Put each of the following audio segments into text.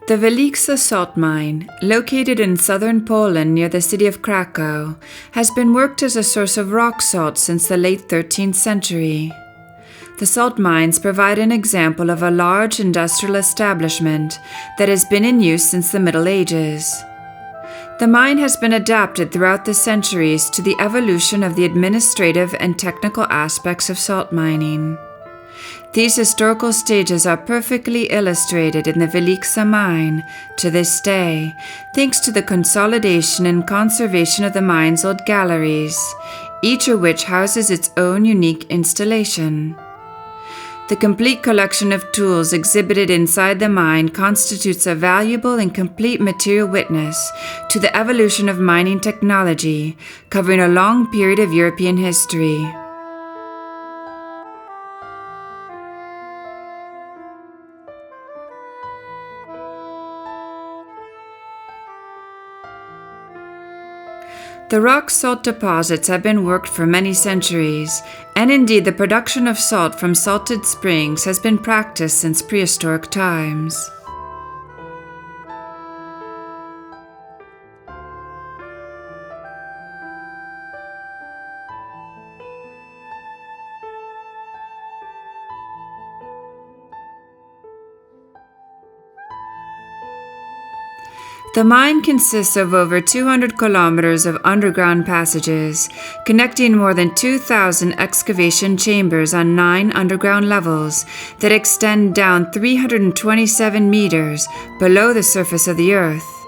The Wieliczka salt mine, located in southern Poland near the city of Krakow, has been worked as a source of rock salt since the late 13th century. The salt mines provide an example of a large industrial establishment that has been in use since the Middle Ages. The mine has been adapted throughout the centuries to the evolution of the administrative and technical aspects of salt mining. These historical stages are perfectly illustrated in the Wieliczka mine to this day, thanks to the consolidation and conservation of the mine's old galleries, each of which houses its own unique installation. The complete collection of tools exhibited inside the mine constitutes a valuable and complete material witness to the evolution of mining technology, covering a long period of European history. The rock salt deposits have been worked for many centuries, and indeed the production of salt from salted springs has been practiced since prehistoric times. The mine consists of over 200 kilometers of underground passages, connecting more than 2,000 excavation chambers on 9 underground levels that extend down 327 meters below the surface of the earth.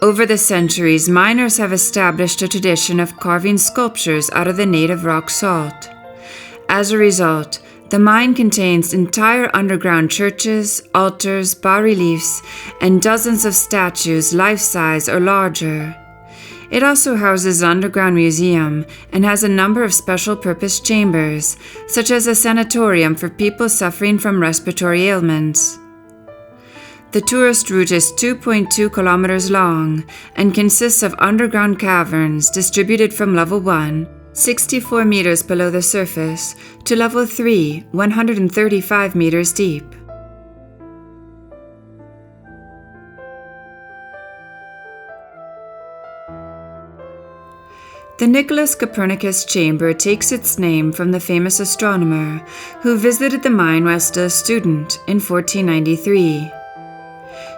Over the centuries, miners have established a tradition of carving sculptures out of the native rock salt. As a result, the mine contains entire underground churches, altars, bas-reliefs, and dozens of statues life-size or larger. It also houses an underground museum and has a number of special-purpose chambers, such as a sanatorium for people suffering from respiratory ailments. The tourist route is 2.2 kilometers long and consists of underground caverns distributed from level 1, 64 meters below the surface, to level 3, 135 meters deep. The Nicholas Copernicus Chamber takes its name from the famous astronomer who visited the mine while still a student in 1493.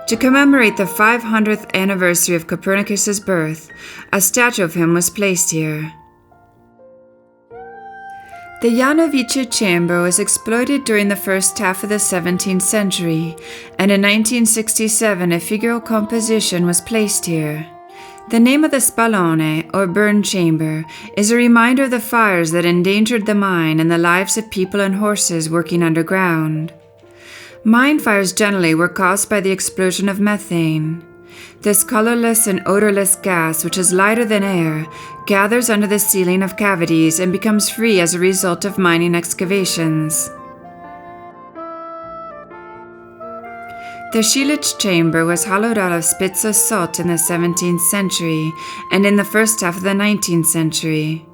To commemorate the 500th anniversary of Copernicus's birth, a statue of him was placed here. The Janowice chamber was exploited during the first half of the 17th century, and in 1967 a figural composition was placed here. The name of the spalone, or burn chamber, is a reminder of the fires that endangered the mine and the lives of people and horses working underground. Mine fires generally were caused by the explosion of methane. This colorless and odorless gas, which is lighter than air, gathers under the ceiling of cavities and becomes free as a result of mining excavations. The Wieliczka chamber was hollowed out of spits of salt in the 17th century and in the first half of the 19th century.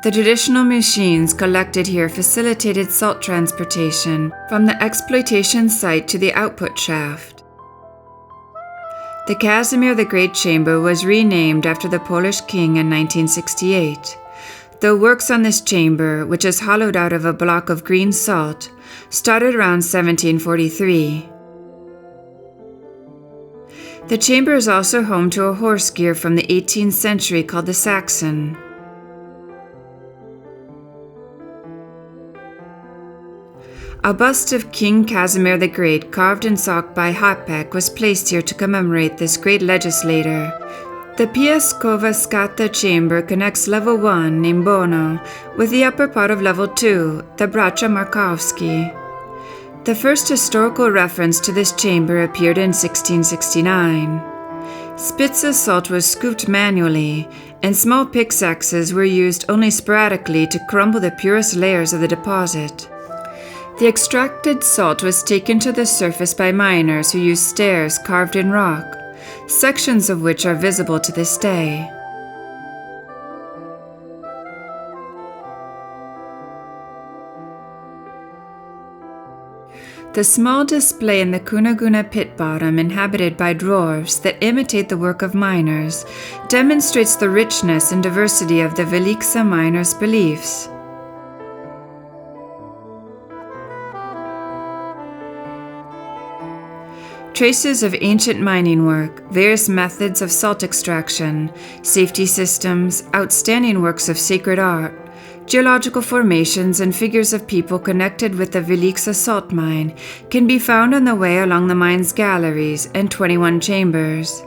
The traditional machines collected here facilitated salt transportation from the exploitation site to the output shaft. The Casimir the Great chamber was renamed after the Polish king in 1968, though works on this chamber, which is hollowed out of a block of green salt, started around 1743. The chamber is also home to a horse gear from the 18th century called the Saxon. A bust of King Casimir the Great, carved in sock by Hapek, was placed here to commemorate this great legislator. The Piaskowa Skata chamber connects level 1, named Bono, with the upper part of level 2, the Bracia Markowski. The first historical reference to this chamber appeared in 1669. Spits of salt was scooped manually, and small pickaxes were used only sporadically to crumble the purest layers of the deposit. The extracted salt was taken to the surface by miners who used stairs carved in rock, sections of which are visible to this day. The small display in the Cunaguna pit bottom, inhabited by dwarves that imitate the work of miners, demonstrates the richness and diversity of the Wieliczka miners' beliefs. Traces of ancient mining work, various methods of salt extraction, safety systems, outstanding works of sacred art, geological formations, and figures of people connected with the Wieliczka salt mine can be found on the way along the mine's galleries and 21 chambers.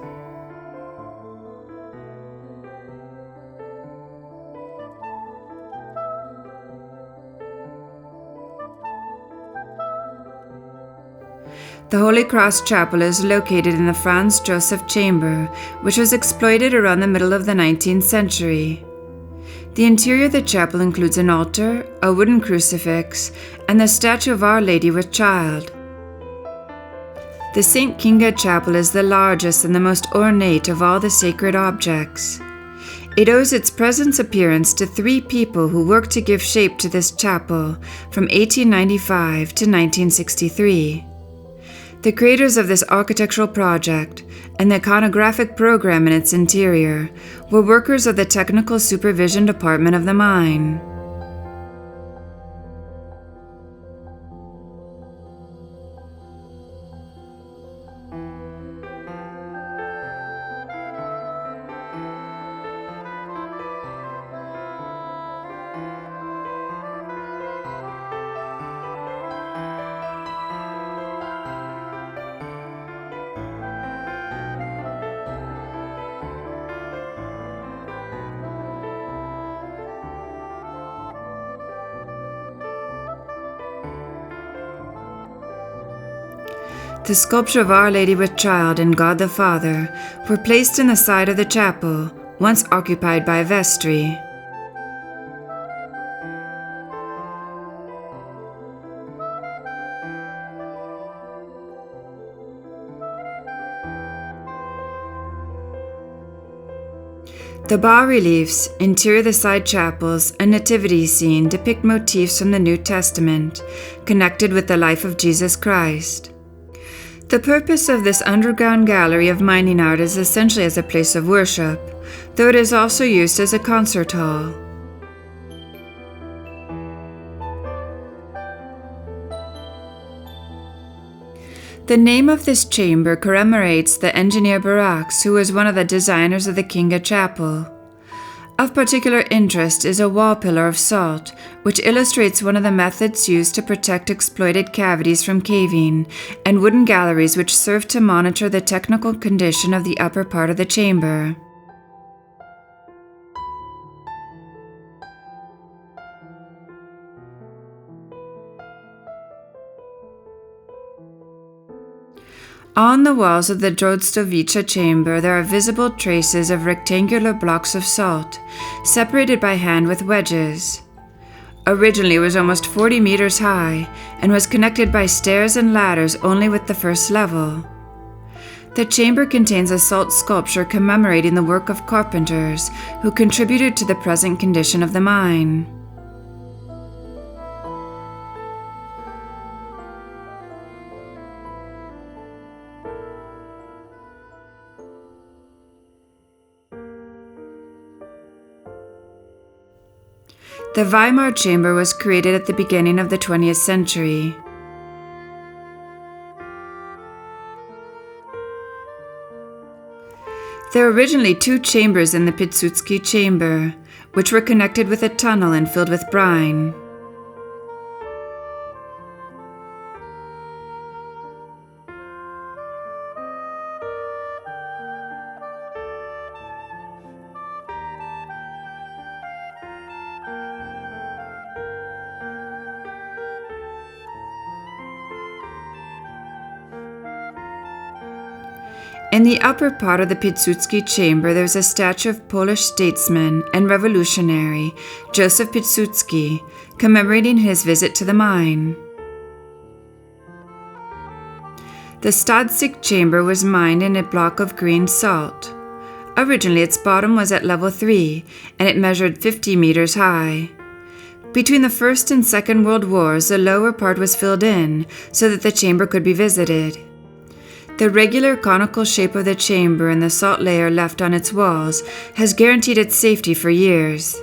The Holy Cross Chapel is located in the Franz Joseph Chamber, which was exploited around the middle of the 19th century. The interior of the chapel includes an altar, a wooden crucifix, and the statue of Our Lady with Child. The St. Kinga Chapel is the largest and the most ornate of all the sacred objects. It owes its present appearance to 3 people who worked to give shape to this chapel from 1895 to 1963. The creators of this architectural project and the iconographic program in its interior were workers of the Technical Supervision Department of the mine. The sculpture of Our Lady with Child and God the Father were placed in the side of the chapel, once occupied by a vestry. The bas-reliefs, interior of the side chapels, and nativity scene depict motifs from the New Testament, connected with the life of Jesus Christ. The purpose of this underground gallery of mining art is essentially as a place of worship, though it is also used as a concert hall. The name of this chamber commemorates the engineer Baraks, who was one of the designers of the Kinga Chapel. Of particular interest is a wall pillar of salt, which illustrates one of the methods used to protect exploited cavities from caving, and wooden galleries which serve to monitor the technical condition of the upper part of the chamber. On the walls of the Drozdowicza chamber there are visible traces of rectangular blocks of salt, separated by hand with wedges. Originally it was almost 40 meters high, and was connected by stairs and ladders only with the first level. The chamber contains a salt sculpture commemorating the work of carpenters who contributed to the present condition of the mine. The Weimar chamber was created at the beginning of the 20th century. There were originally 2 chambers in the Piłsudski chamber, which were connected with a tunnel and filled with brine. In the upper part of the Piłsudski chamber there is a statue of Polish statesman and revolutionary Józef Piłsudski, commemorating his visit to the mine. The Stadzik chamber was mined in a block of green salt. Originally its bottom was at level 3, and it measured 50 meters high. Between the First and Second World Wars, the lower part was filled in so that the chamber could be visited. The regular conical shape of the chamber and the salt layer left on its walls has guaranteed its safety for years.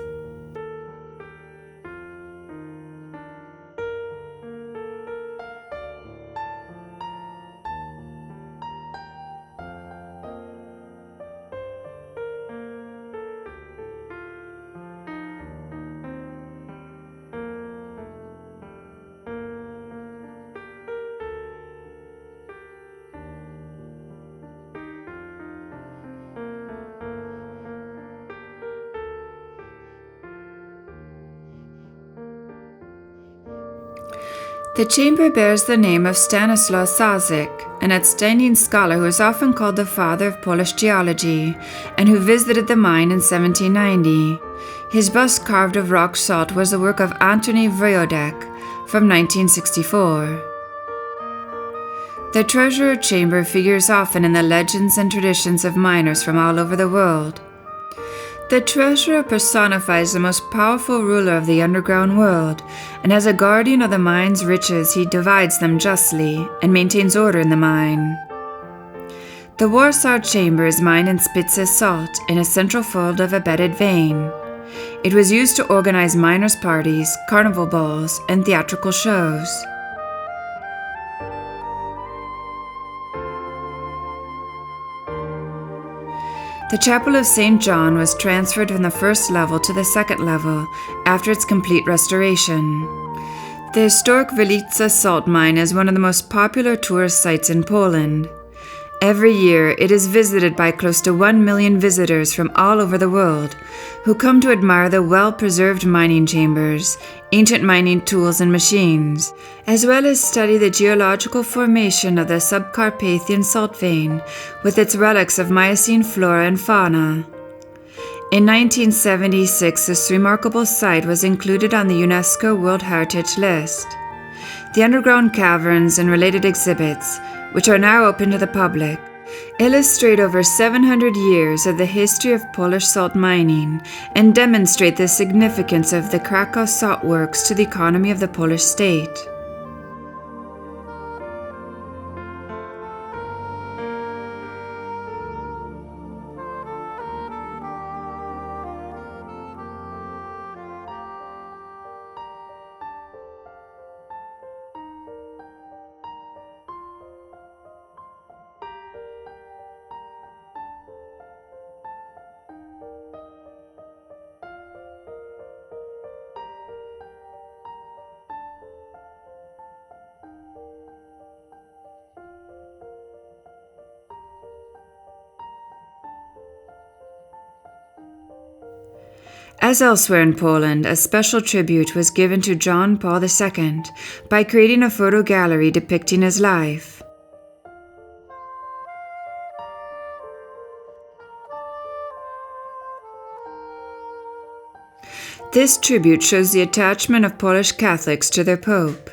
The chamber bears the name of Stanislaus Sasek, an outstanding scholar who is often called the father of Polish geology, and who visited the mine in 1790. His bust carved of rock salt was the work of Antoni Wojodek from 1964. The treasure chamber figures often in the legends and traditions of miners from all over the world. The treasurer personifies the most powerful ruler of the underground world, and as a guardian of the mine's riches, he divides them justly and maintains order in the mine. The Warsaw chamber is mined in Spitze salt in a central fold of a bedded vein. It was used to organize miners' parties, carnival balls, and theatrical shows. The Chapel of St. John was transferred from the first level to the second level after its complete restoration. The historic Wieliczka salt mine is one of the most popular tourist sites in Poland. Every year, it is visited by close to 1 million visitors from all over the world, who come to admire the well-preserved mining chambers, ancient mining tools and machines, as well as study the geological formation of the subcarpathian salt vein, with its relics of Miocene flora and fauna. In 1976, this remarkable site was included on the UNESCO World Heritage List. The underground caverns and related exhibits, which are now open to the public, illustrate over 700 years of the history of Polish salt mining and demonstrate the significance of the Krakow salt works to the economy of the Polish state. As elsewhere in Poland, a special tribute was given to John Paul II by creating a photo gallery depicting his life. This tribute shows the attachment of Polish Catholics to their Pope.